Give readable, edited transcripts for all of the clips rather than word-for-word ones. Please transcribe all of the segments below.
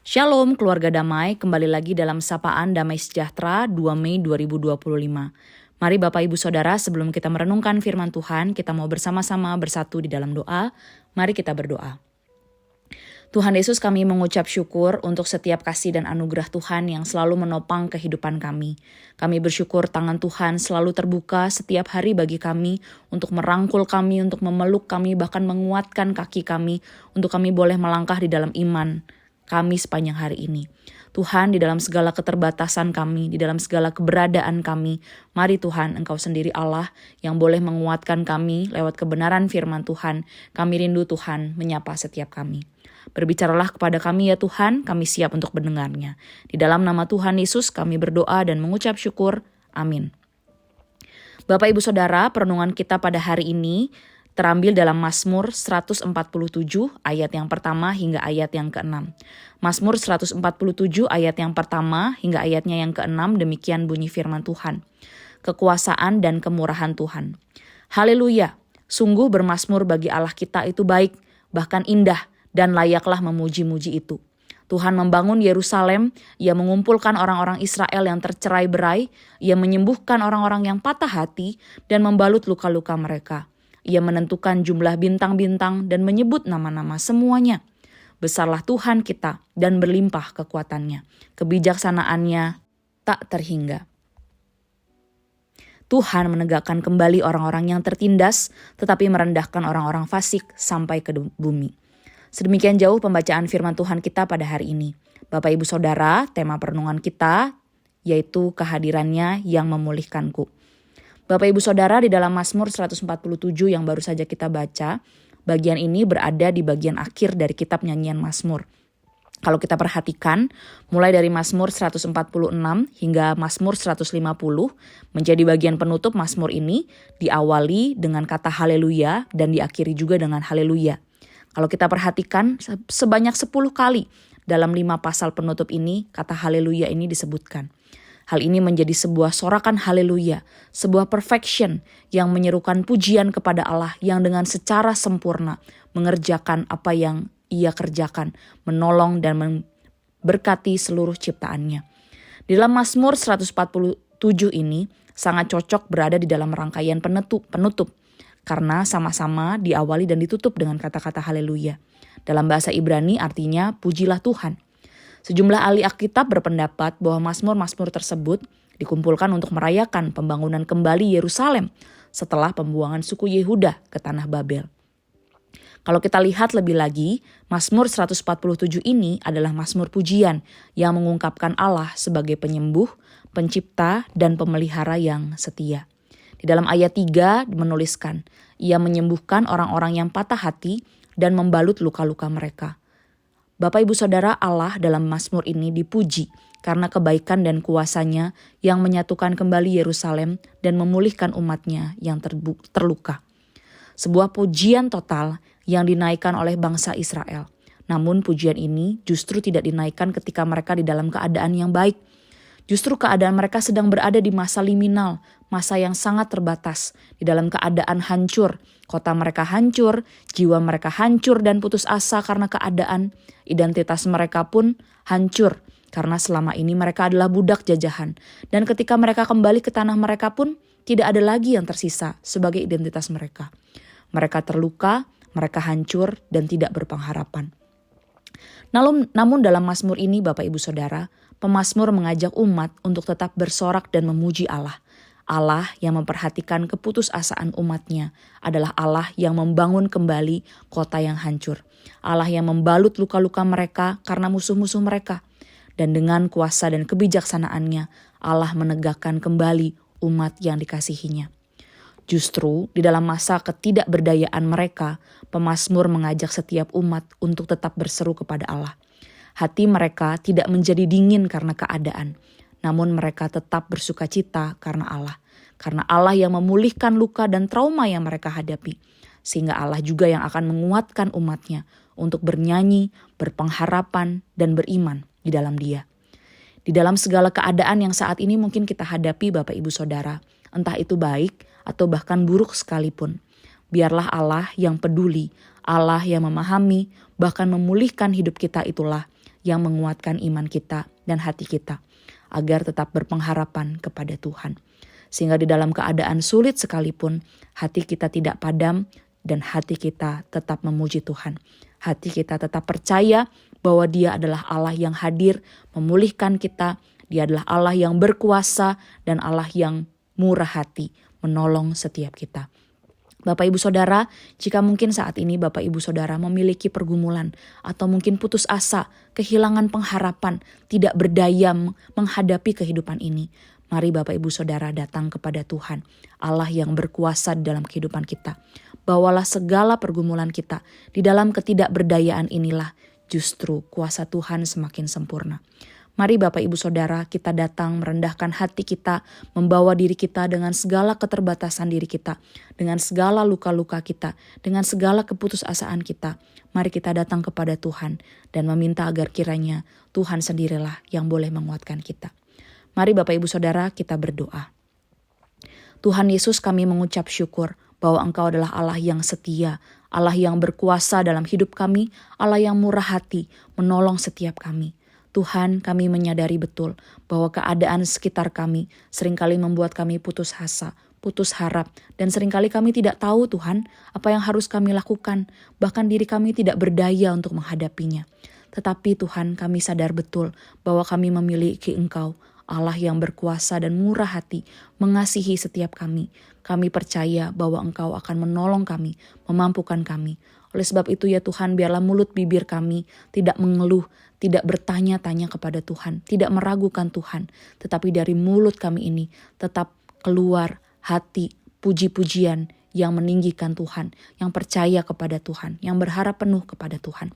Shalom keluarga damai, kembali lagi dalam Sapaan Damai Sejahtera 2 Mei 2025. Mari Bapak Ibu Saudara, sebelum kita merenungkan firman Tuhan, kita mau bersama-sama bersatu di dalam doa. Mari kita berdoa. Tuhan Yesus, kami mengucap syukur untuk setiap kasih dan anugerah Tuhan yang selalu menopang kehidupan kami. Kami bersyukur tangan Tuhan selalu terbuka setiap hari bagi kami, untuk merangkul kami, untuk memeluk kami, bahkan menguatkan kaki kami, untuk kami boleh melangkah di dalam iman kami sepanjang hari ini. Tuhan, di dalam segala keterbatasan kami, di dalam segala keberadaan kami, mari Tuhan, Engkau sendiri Allah yang boleh menguatkan kami lewat kebenaran firman Tuhan. Kami rindu Tuhan menyapa setiap kami. Berbicaralah kepada kami ya Tuhan, kami siap untuk mendengarnya. Di dalam nama Tuhan Yesus kami berdoa dan mengucap syukur. Amin. Bapak Ibu Saudara, perenungan kita pada hari ini terambil dalam Mazmur 147 ayat yang pertama hingga ayat yang ke-6. Mazmur 147 ayat yang pertama hingga ayatnya yang ke-6, demikian bunyi firman Tuhan. Kekuasaan dan kemurahan Tuhan. Haleluya, sungguh bermazmur bagi Allah kita itu baik, bahkan indah, dan layaklah memuji-muji itu. Tuhan membangun Yerusalem, Ia mengumpulkan orang-orang Israel yang tercerai-berai, Ia menyembuhkan orang-orang yang patah hati, dan membalut luka-luka mereka. Ia menentukan jumlah bintang-bintang dan menyebut nama-nama semuanya. Besarlah Tuhan kita dan berlimpah kekuatannya. Kebijaksanaannya tak terhingga. Tuhan menegakkan kembali orang-orang yang tertindas, tetapi merendahkan orang-orang fasik sampai ke bumi. Sedemikian jauh pembacaan firman Tuhan kita pada hari ini. Bapak Ibu Saudara, tema perenungan kita yaitu kehadirannya yang memulihkanku. Bapak Ibu Saudara, di dalam Mazmur 147 yang baru saja kita baca, bagian ini berada di bagian akhir dari kitab nyanyian Mazmur. Kalau kita perhatikan, mulai dari Mazmur 146 hingga Mazmur 150 menjadi bagian penutup Mazmur ini diawali dengan kata haleluya dan diakhiri juga dengan haleluya. Kalau kita perhatikan sebanyak 10 kali dalam 5 pasal penutup ini kata haleluya ini disebutkan. Hal ini menjadi sebuah sorakan haleluya, sebuah perfection yang menyerukan pujian kepada Allah yang dengan secara sempurna mengerjakan apa yang Ia kerjakan, menolong dan memberkati seluruh ciptaannya. Di dalam Mazmur 147 ini sangat cocok berada di dalam rangkaian penutup karena sama-sama diawali dan ditutup dengan kata-kata haleluya. Dalam bahasa Ibrani artinya pujilah Tuhan. Sejumlah ahli Alkitab berpendapat bahwa Mazmur-Mazmur tersebut dikumpulkan untuk merayakan pembangunan kembali Yerusalem setelah pembuangan suku Yehuda ke tanah Babel. Kalau kita lihat lebih lagi, Mazmur 147 ini adalah Mazmur pujian yang mengungkapkan Allah sebagai penyembuh, pencipta, dan pemelihara yang setia. Di dalam ayat 3 menuliskan, Ia menyembuhkan orang-orang yang patah hati dan membalut luka-luka mereka. Bapak Ibu Saudara, Allah dalam Mazmur ini dipuji karena kebaikan dan kuasa-Nya yang menyatukan kembali Yerusalem dan memulihkan umat-Nya yang terluka. Sebuah pujian total yang dinaikkan oleh bangsa Israel. Namun pujian ini justru tidak dinaikkan ketika mereka di dalam keadaan yang baik. Justru keadaan mereka sedang berada di masa liminal, masa yang sangat terbatas, di dalam keadaan hancur. Kota mereka hancur, jiwa mereka hancur dan putus asa karena keadaan. Identitas mereka pun hancur karena selama ini mereka adalah budak jajahan. Dan ketika mereka kembali ke tanah mereka pun tidak ada lagi yang tersisa sebagai identitas mereka. Mereka terluka, mereka hancur dan tidak berpengharapan. Namun dalam Mazmur ini Bapak Ibu Saudara, pemazmur mengajak umat untuk tetap bersorak dan memuji Allah. Allah yang memperhatikan keputusasaan umatnya adalah Allah yang membangun kembali kota yang hancur. Allah yang membalut luka-luka mereka karena musuh-musuh mereka. Dan dengan kuasa dan kebijaksanaannya, Allah menegakkan kembali umat yang dikasihinya. Justru di dalam masa ketidakberdayaan mereka, pemazmur mengajak setiap umat untuk tetap berseru kepada Allah. Hati mereka tidak menjadi dingin karena keadaan, namun mereka tetap bersukacita karena Allah. Karena Allah yang memulihkan luka dan trauma yang mereka hadapi. Sehingga Allah juga yang akan menguatkan umatnya untuk bernyanyi, berpengharapan, dan beriman di dalam Dia. Di dalam segala keadaan yang saat ini mungkin kita hadapi Bapak Ibu Saudara, entah itu baik atau bahkan buruk sekalipun. Biarlah Allah yang peduli, Allah yang memahami, bahkan memulihkan hidup kita itulah yang menguatkan iman kita dan hati kita, agar tetap berpengharapan kepada Tuhan. Sehingga di dalam keadaan sulit sekalipun, hati kita tidak padam dan hati kita tetap memuji Tuhan. Hati kita tetap percaya bahwa Dia adalah Allah yang hadir, memulihkan kita. Dia adalah Allah yang berkuasa dan Allah yang murah hati, menolong setiap kita. Bapak Ibu Saudara, jika mungkin saat ini Bapak Ibu Saudara memiliki pergumulan atau mungkin putus asa, kehilangan pengharapan, tidak berdaya menghadapi kehidupan ini, mari Bapak Ibu Saudara datang kepada Tuhan, Allah yang berkuasa di dalam kehidupan kita. Bawalah segala pergumulan kita, di dalam ketidakberdayaan inilah justru kuasa Tuhan semakin sempurna. Mari Bapak Ibu Saudara, kita datang merendahkan hati kita, membawa diri kita dengan segala keterbatasan diri kita, dengan segala luka-luka kita, dengan segala keputusasaan kita. Mari kita datang kepada Tuhan dan meminta agar kiranya Tuhan sendirilah yang boleh menguatkan kita. Mari Bapak Ibu Saudara, kita berdoa. Tuhan Yesus, kami mengucap syukur bahwa Engkau adalah Allah yang setia, Allah yang berkuasa dalam hidup kami, Allah yang murah hati, menolong setiap kami. Tuhan, kami menyadari betul bahwa keadaan sekitar kami seringkali membuat kami putus asa, putus harap, dan seringkali kami tidak tahu Tuhan apa yang harus kami lakukan, bahkan diri kami tidak berdaya untuk menghadapinya. Tetapi Tuhan, kami sadar betul bahwa kami memiliki Engkau, Allah yang berkuasa dan murah hati, mengasihi setiap kami. Kami percaya bahwa Engkau akan menolong kami, memampukan kami. Oleh sebab itu ya Tuhan, biarlah mulut bibir kami tidak mengeluh, tidak bertanya-tanya kepada Tuhan, tidak meragukan Tuhan. Tetapi dari mulut kami ini tetap keluar hati puji-pujian yang meninggikan Tuhan, yang percaya kepada Tuhan, yang berharap penuh kepada Tuhan.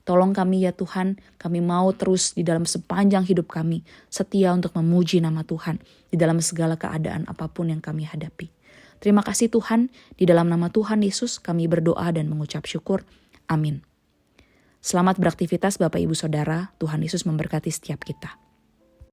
Tolong kami ya Tuhan, kami mau terus di dalam sepanjang hidup kami setia untuk memuji nama Tuhan di dalam segala keadaan apapun yang kami hadapi. Terima kasih Tuhan, di dalam nama Tuhan Yesus kami berdoa dan mengucap syukur. Amin. Selamat beraktivitas Bapak Ibu Saudara, Tuhan Yesus memberkati setiap kita.